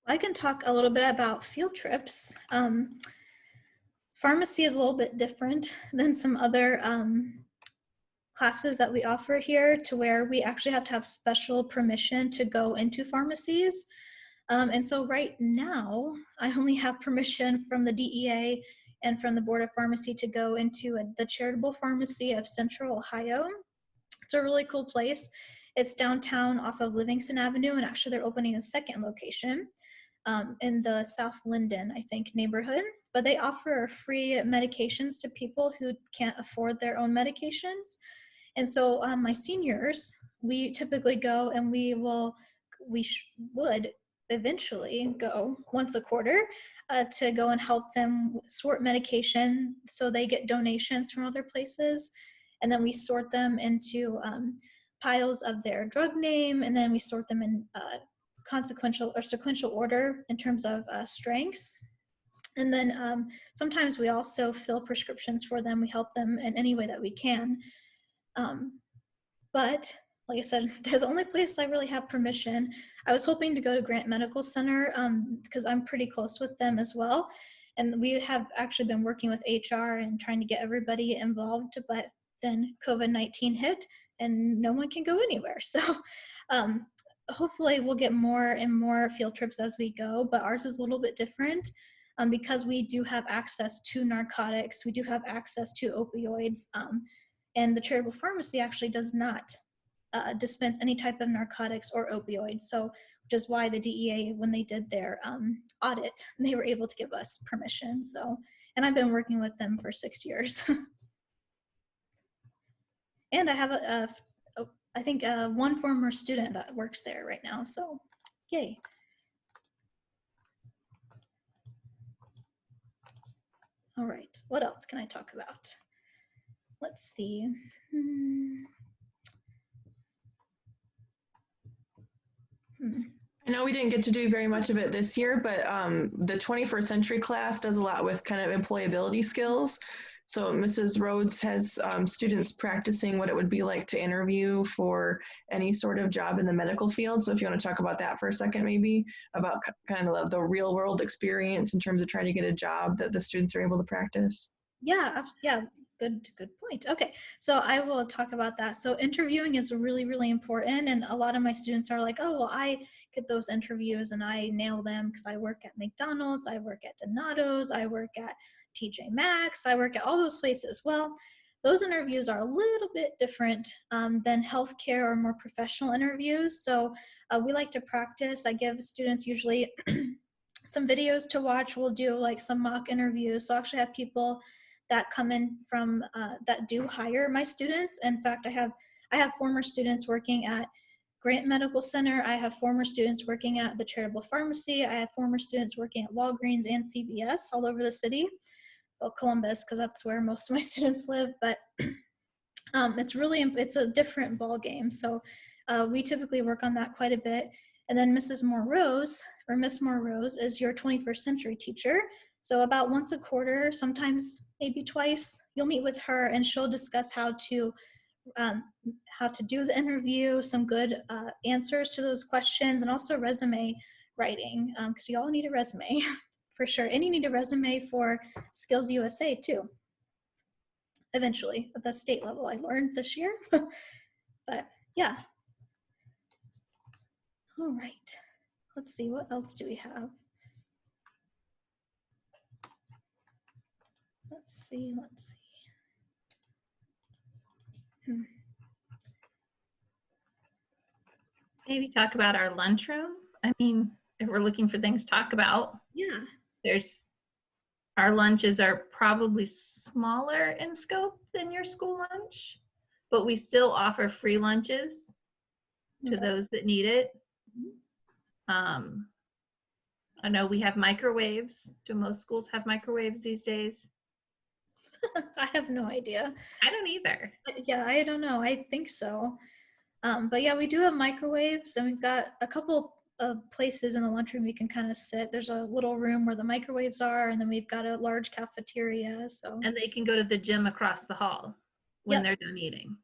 I can talk a little bit about field trips. Pharmacy is a little bit different than some other classes that we offer here, to where we actually have to have special permission to go into pharmacies. And so right now, I only have permission from the DEA and from the Board of Pharmacy to go into the Charitable Pharmacy of Central Ohio. It's a really cool place. It's downtown off of Livingston Avenue, and actually they're opening a second location in the South Linden, I think, neighborhood. But they offer free medications to people who can't afford their own medications. And so my seniors, we typically go, and we would eventually go once a quarter to go and help them sort medication, so they get donations from other places. And then we sort them into piles of their drug name, and then we sort them in consequential or sequential order in terms of strengths. And then sometimes we also fill prescriptions for them. We help them in any way that we can. But like I said, they're the only place I really have permission. I was hoping to go to Grant Medical Center because I'm pretty close with them as well. And we have actually been working with HR and trying to get everybody involved, but then COVID-19 hit and no one can go anywhere. So hopefully we'll get more and more field trips as we go, but ours is a little bit different because we do have access to narcotics. We do have access to opioids. And the charitable pharmacy actually does not dispense any type of narcotics or opioids. So, which is why the DEA, when they did their audit, they were able to give us permission. So, and I've been working with them for 6 years. And I have I think one former student that works there right now. So, yay. All right, what else can I talk about? Let's see. I know we didn't get to do very much of it this year, but the 21st century class does a lot with kind of employability skills. So Mrs. Rhodes has students practicing what it would be like to interview for any sort of job in the medical field. So if you want to talk about that for a second, maybe about kind of the real world experience in terms of trying to get a job that the students are able to practice. Yeah, good point. Okay, so I will talk about that. So interviewing is really, really important, and a lot of my students are like, oh, well, I get those interviews and I nail them because I work at McDonald's, I work at Donato's, I work at TJ Maxx, I work at all those places. Well, those interviews are a little bit different than healthcare or more professional interviews. So we like to practice. I give students usually some videos to watch. We'll do like some mock interviews. So I actually have people that come in from that do hire my students. In fact, I have former students working at Grant Medical Center. I have former students working at the Charitable Pharmacy. I have former students working at Walgreens and CVS all over the city. Well, Columbus, because that's where most of my students live. But it's a different ball game. So we typically work on that quite a bit. And then Mrs. Moore-Rose, or Miss Moore-Rose, is your 21st century teacher. So about once a quarter, sometimes maybe twice, you'll meet with her and she'll discuss how to do the interview, some good answers to those questions, and also resume writing, because you all need a resume for sure. And you need a resume for Skills USA too, eventually, at the state level, I learned this year. But yeah. All right. Let's see, what else do we have? Let's see. Maybe talk about our lunchroom. I mean, if we're looking for things to talk about, Yeah. Our lunches are probably smaller in scope than your school lunch, but we still offer free lunches to those that need it. I know we have microwaves. Do most schools have microwaves these days? I have no idea. I don't either. Yeah, I don't know. I think so. But yeah, we do have microwaves, and we've got a couple of places in the lunchroom we can kind of sit. There's a little room where the microwaves are, and then we've got a large cafeteria. So And they can go to the gym across the hall when Yep. they're done eating.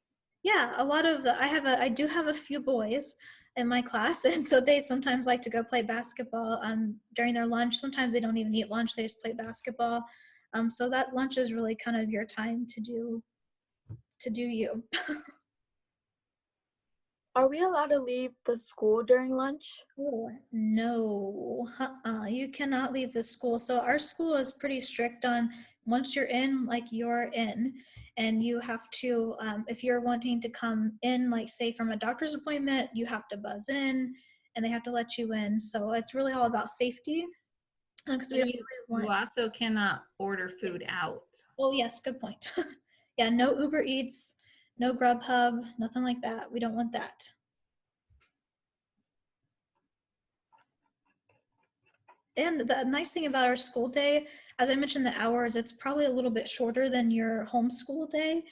Yeah, a lot of I do have a few boys in my class, and so they sometimes like to go play basketball during their lunch. Sometimes they don't even eat lunch; they just play basketball. So that lunch is really kind of your time to do you. Are we allowed to leave the school during lunch? Oh, no, you cannot leave the school. So our school is pretty strict on once you're in, like you're in, and you have to, if you're wanting to come in, like say from a doctor's appointment, you have to buzz in and they have to let you in. So it's really all about safety. Because we And don't you really want, also cannot order food out. oh yes, good point. Yeah, no Uber Eats, no Grubhub, nothing like that. We don't want that. And the nice thing about our school day, as I mentioned, the hours, it's probably a little bit shorter than your homeschool day.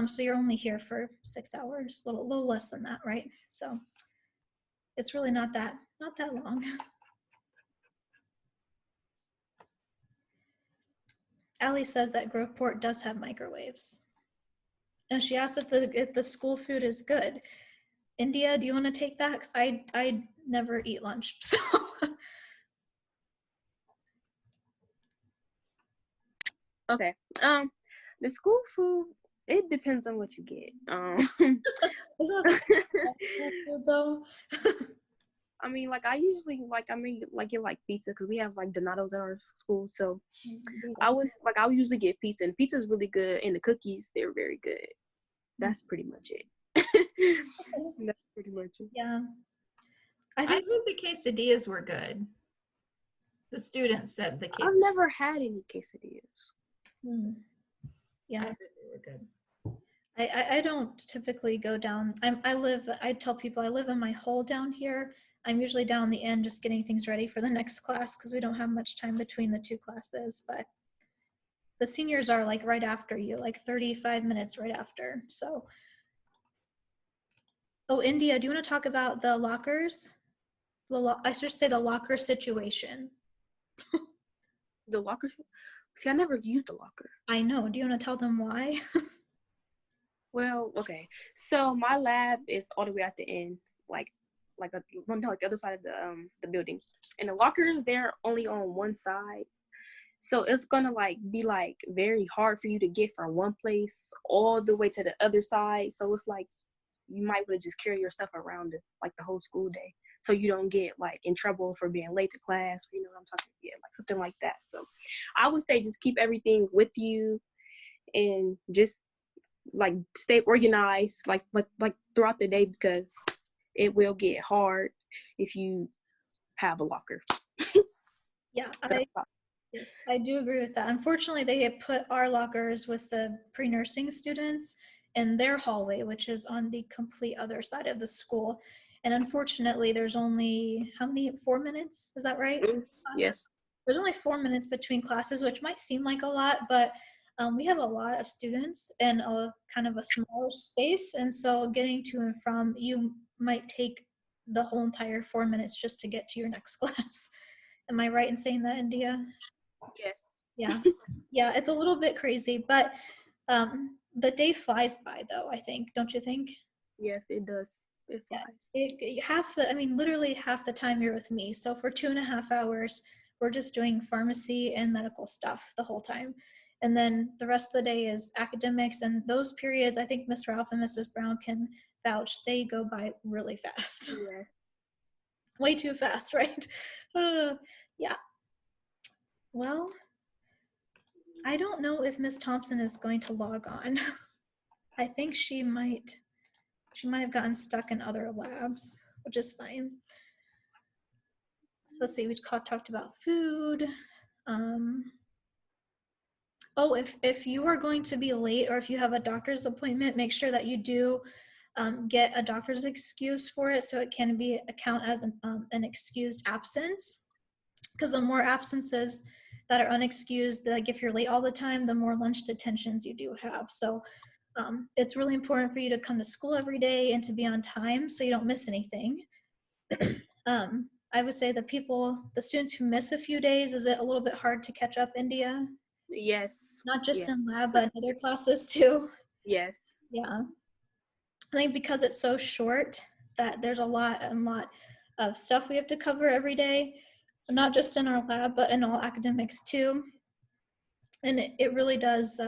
So you're only here for 6 hours, a little less than that, right? So it's really not that long. Allie says that Groveport does have microwaves. And she asked if the school food is good. India, do you want to take that? Because I never eat lunch, so. Okay. The school food, it depends on what you get. Isn't that school food though? I mean, like I usually get like pizza because we have like Donato's at our school. So I would usually get pizza, and pizza's really good, and the cookies, they're very good. That's pretty much it. That's pretty much it. Yeah. I heard the quesadillas were good. The students said the quesadillas. I've never had any quesadillas. Yeah. I heard they were good. I don't typically go down. I tell people I live in my hole down here. I'm usually down the end just getting things ready for the next class because we don't have much time between the two classes. But the seniors are like right after you, like 35 minutes right after. So, oh, India, do you want to talk about the lockers? I should say the locker situation. The locker? See, I never used a locker. I know. Do you want to tell them why? Well, okay. So my lab is all the way at the end, like the other side of the building, and the lockers they're only on one side. So it's gonna like be like very hard for you to get from one place all the way to the other side. So it's like you might want to just carry your stuff around it like the whole school day, so you don't get like in trouble for being late to class. You know what I'm talking? Yeah, like something like that. So I would say just keep everything with you, and just like stay organized like throughout the day, because it will get hard if you have a locker. Yeah, So yes, I do agree with that. Unfortunately, they have put our lockers with the pre-nursing students in their hallway, which is on the complete other side of the school. And unfortunately, there's only, how many, 4 minutes? Is that right? yes. There's only 4 minutes between classes, which might seem like a lot, but we have a lot of students in a kind of a smaller space. And so getting to and from, you might take the whole entire 4 minutes just to get to your next class. Am I right in saying that, India? Yes. Yeah. Yeah, it's a little bit crazy, but the day flies by though, I think. Don't you think? Yes, it does. It flies. Literally half the time you're with me. So for 2.5 hours, we're just doing pharmacy and medical stuff the whole time. And then the rest of the day is academics. And those periods, I think Miss Ralph and Mrs. Brown can vouch, they go by really fast. Yeah. way too fast, right? Yeah. Well, I don't know if Miss Thompson is going to log on. I think she might have gotten stuck in other labs, which is fine. Let's see, we talked about food. Oh, if you are going to be late or if you have a doctor's appointment, make sure that you do get a doctor's excuse for it, so it can be count as an excused absence. Because the more absences that are unexcused, like if you're late all the time, the more lunch detentions you do have. So it's really important for you to come to school every day and to be on time so you don't miss anything. I would say the students who miss a few days, is it a little bit hard to catch up, India? Yes. Not just Yeah. in lab, but in other classes too. Yes. Yeah. I think because it's so short that there's a lot of stuff we have to cover every day, not just in our lab, but in all academics too. And it really does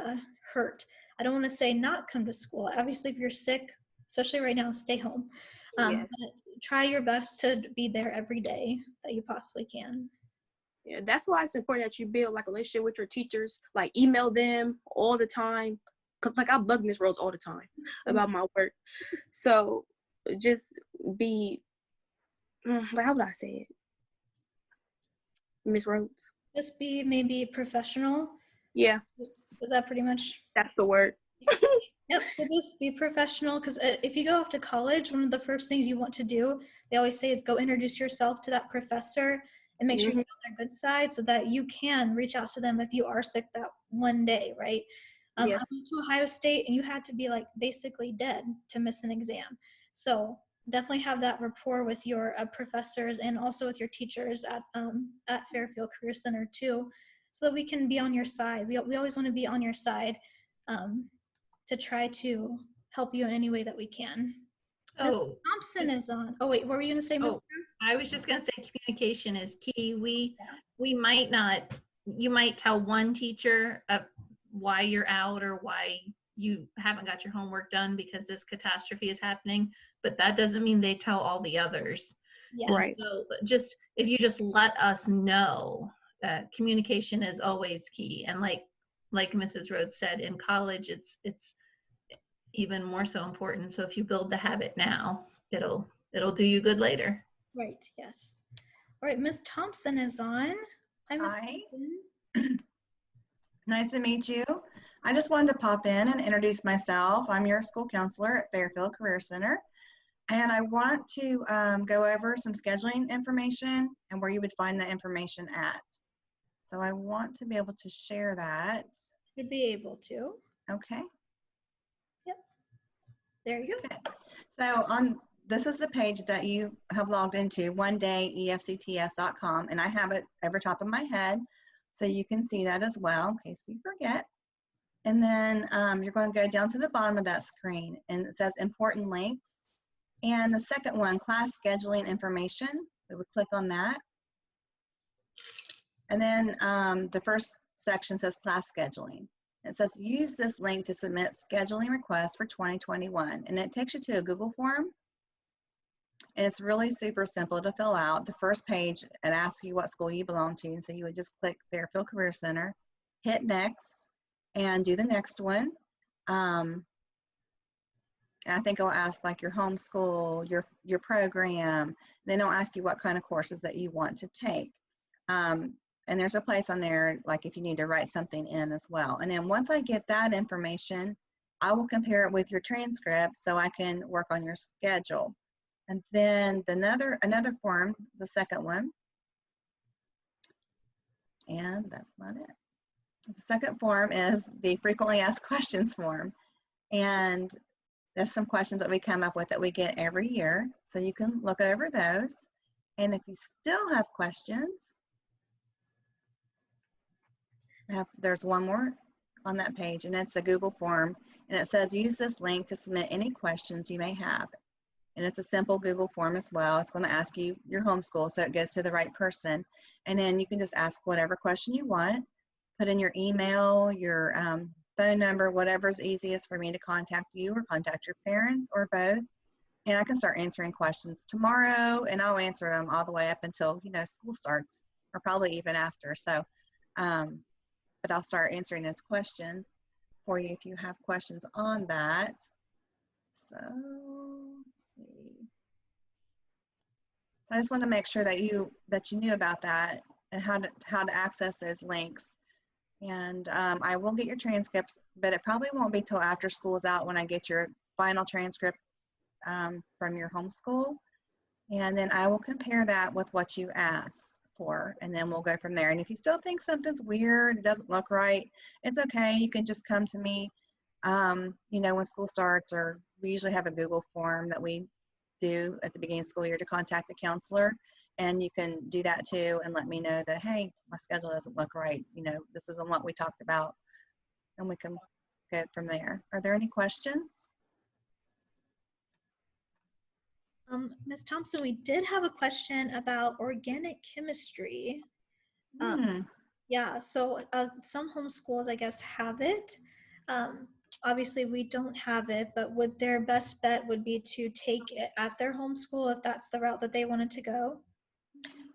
hurt. I don't want to say not come to school. Obviously, if you're sick, especially right now, stay home. Yes. But try your best to be there every day that you possibly can. Yeah, that's why it's important that you build like a relationship with your teachers, like email them all the time. Cause like I bug Miss Rose all the time about my work. So just be, like how would I say it? Miss Rose. Just be maybe professional. Yeah. Is that pretty much? That's the word. Yep, so just be professional, because if you go off to college, one of the first things you want to do, they always say, is go introduce yourself to that professor and make sure you're on their good side so that you can reach out to them if you are sick that one day, right? I Yes. went to Ohio State and you had to be like basically dead to miss an exam. So definitely have that rapport with your professors and also with your teachers at Fairfield Career Center too, so that we can be on your side. We always want to be on your side. To try to help you in any way that we can. Ms. Thompson is on. Oh wait, what were you gonna say, Ms.? I was just gonna say communication is key. We might not, you might tell one teacher why you're out or why you haven't got your homework done because this catastrophe is happening, but that doesn't mean they tell all the others. Yeah. Right. So if you just let us know that communication is always key. And like Mrs. Rhodes said, in college, it's even more so important. So if you build the habit now, it'll do you good later. Right. Yes. All right. Ms. Thompson is on. Hi, Ms. Hi. Thompson. Nice to meet you. I just wanted to pop in and introduce myself. I'm your school counselor at Fairfield Career Center. And I want to go over some scheduling information and where you would find that information at. So I want to be able to share that. Should be able to. Okay. Yep. There you go. Okay. So this is the page that you have logged into, onedayefcts.com, and I have it over top of my head, so you can see that as well in case you forget. And then you're going to go down to the bottom of that screen, and it says important links. And the second one, class scheduling information, we would click on that. And then the first section says class scheduling. It says use this link to submit scheduling requests for 2021. And it takes you to a Google form. And it's really super simple to fill out. The first page, it asks you what school you belong to. And so you would just click Fairfield Career Center, hit next, and do the next one. And I think it'll ask like your homeschool, your program. Then it'll ask you what kind of courses that you want to take. And there's a place on there, like if you need to write something in as well. And then once I get that information, I will compare it with your transcript so I can work on your schedule. And then another form, the second one, and that's not it. The second form is the frequently asked questions form. And there's some questions that we come up with that we get every year. So you can look over those. And if you still have questions, there's one more on that page, and it's a Google form. And it says use this link to submit any questions you may have. And it's a simple Google form as well. It's going to ask you your homeschool, so it goes to the right person. And then you can just ask whatever question you want, put in your email, your phone number, whatever's easiest for me to contact you or contact your parents or both. and I can start answering questions tomorrow, and I'll answer them all the way up until, school starts, or probably even after. So, but I'll start answering those questions for you if you have questions on that. So, let's see. I just want to make sure that you knew about that and how to access those links. And I will get your transcripts, but it probably won't be till after school is out when I get your final transcript from your homeschool. And then I will compare that with what you asked for, and then we'll go from there. And if you still think something's weird, it doesn't look right, it's okay. You can just come to me, when school starts, or we usually have a Google form that we do at the beginning of the school year to contact the counselor. And you can do that too and let me know that, hey, my schedule doesn't look right. This isn't what we talked about. And we can go from there. Are there any questions? Ms. Thompson, we did have a question about organic chemistry. Yeah, so some homeschools, I guess, have it. Obviously, we don't have it, but would their best bet would be to take it at their homeschool if that's the route that they wanted to go?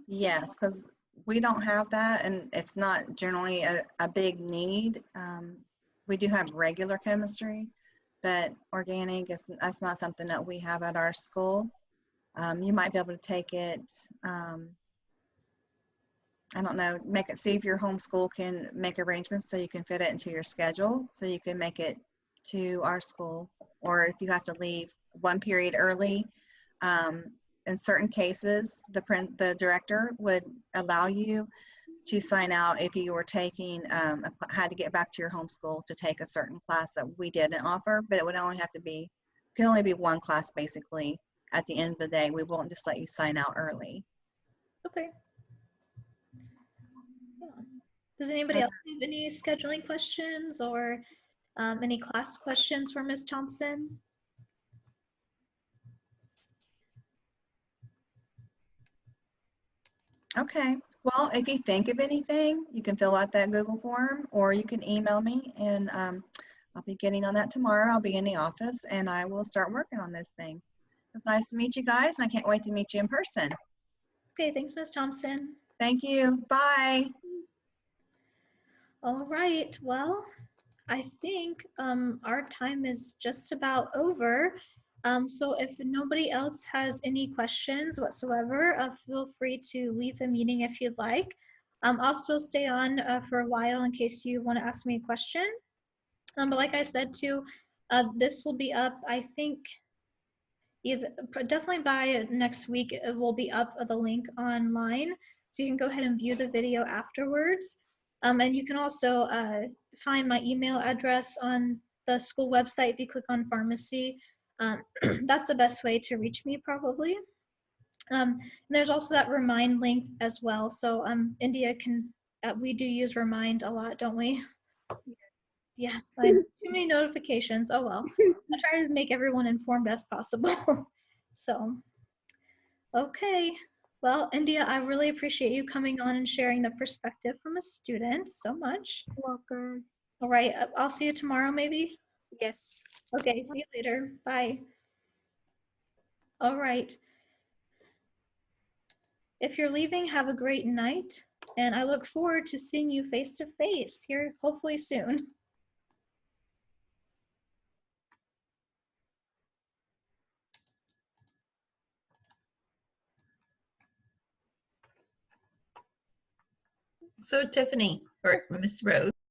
Yes, because we don't have that, and it's not generally a big need. We do have regular chemistry, but organic, that's not something that we have at our school. You might be able to take it, I don't know, see if your homeschool can make arrangements so you can fit it into your schedule, so you can make it to our school, or if you have to leave one period early. In certain cases, the director would allow you to sign out if you were taking, had to get back to your homeschool to take a certain class that we didn't offer, but it would only have to be, can only be one class basically. At the end of the day, we won't just let you sign out early. Okay. Yeah. Does anybody else have any scheduling questions or any class questions for Ms. Thompson? Okay. Well, if you think of anything, you can fill out that Google form, or you can email me, and I'll be getting on that tomorrow. I'll be in the office, and I will start working on those things. It's nice to meet you guys, and I can't wait to meet you in person. Okay, thanks, Ms. Thompson. Thank you. Bye. All right, well, I think our time is just about over. So if nobody else has any questions whatsoever, feel free to leave the meeting if you'd like. I'll still stay on for a while in case you want to ask me a question. But like I said too, this will be up, I think, definitely by next week. It will be up the link online, so you can go ahead and view the video afterwards. And you can also find my email address on the school website if you click on pharmacy. That's the best way to reach me probably. And there's also that Remind link as well. So India we do use Remind a lot, don't we? Yes, I too many notifications. Oh well. I try to make everyone informed as possible. So, okay. Well, India, I really appreciate you coming on and sharing the perspective from a student so much. You're welcome. All right, I'll see you tomorrow maybe? Yes. Okay, see you later. Bye. All right. If you're leaving, have a great night, and I look forward to seeing you face to face here hopefully soon. So Tiffany, or Miss Rose,